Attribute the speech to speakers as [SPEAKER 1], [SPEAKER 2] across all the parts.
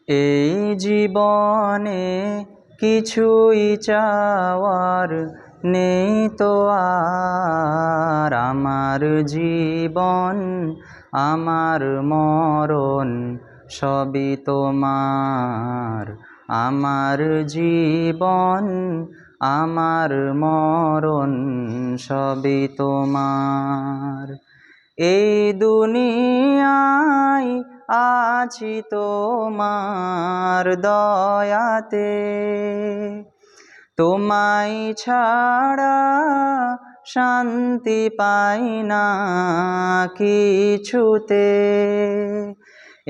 [SPEAKER 1] এই জীবনে কিছুই চাওয়ার নেই তো আর। আমার জীবন আমার মরণ সবই তোমার। আমার জীবন আমার মরণ সবই তোমার। এই দুনিয়ায় আছি তোমার দয়াতে, তোমায় ছাড়া শান্তি পাই না কিছুতে।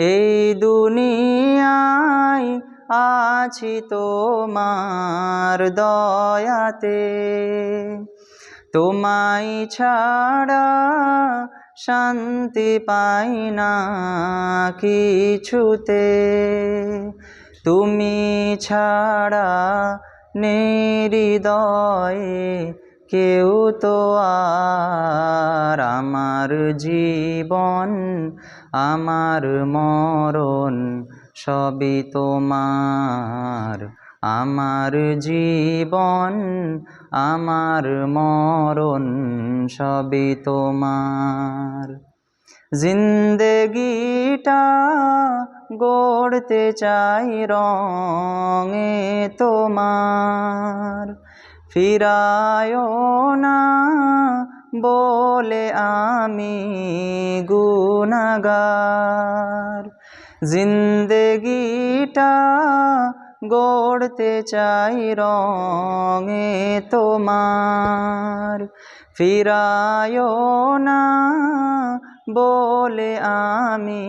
[SPEAKER 1] এই দুনিয়ায় আছি তোমার দয়াতে, তোমায় ছাড়া শান্তি পাই না কিছুতে। তুমি ছাড়া নেই হৃদয়ে কেউ তো আর। আমার জীবন আমার মরণ সবই তোমার। আমার জীবন আমার মরণ সবই তোমার। জিন্দেগিটা গড়তে চাই রঙে তোমার। ফিরায়ো না বলে আমি গুনাহগার। জিন্দেগিটা গড়তে চাই রঙে তোমার। ফিরায়ো না বলে আমি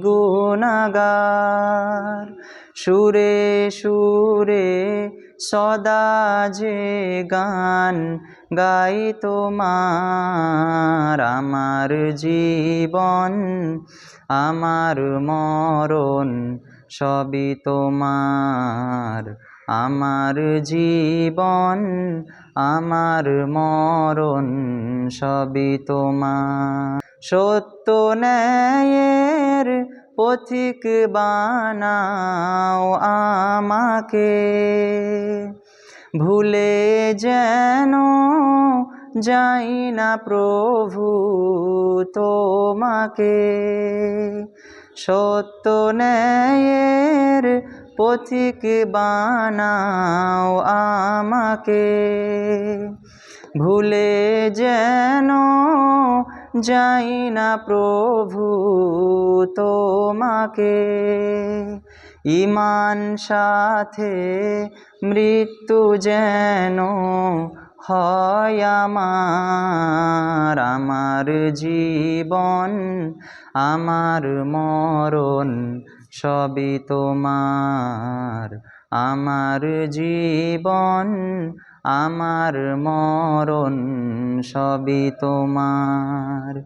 [SPEAKER 1] গুনাহগার। সুরে সুরে সদা যে গান গাই তোমার। আমার জীবন আমার মরণ সবই তোমার। আমার জীবন আমার মরণ সবই তোমার। সত্য ন্যায়ের পথিক বানাও আমাকে, ভুলে যেন যাই না প্রভু তোমাকে। সত্য ন্যায়ের পথিক বানাও আমাকে, ভুলে যেন যাই না প্রভু তোমাকে। ঈমান সাথে মৃত্যু যেন হয় আমার। আমার জীবন আমার মরণ সবই তোমার। আমার জীবন আমার মরণ সবই তোমার।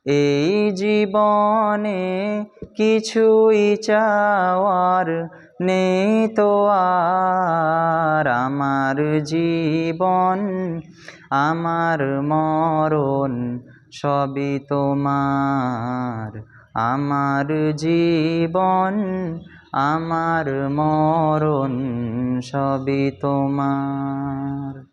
[SPEAKER 1] এই জীবনে কিছুই চাওয়ার নেই তো আর। আমার জীবন আমার মরণ সবই তোমার। আমার জীবন আমার মরণ সবই তোমার।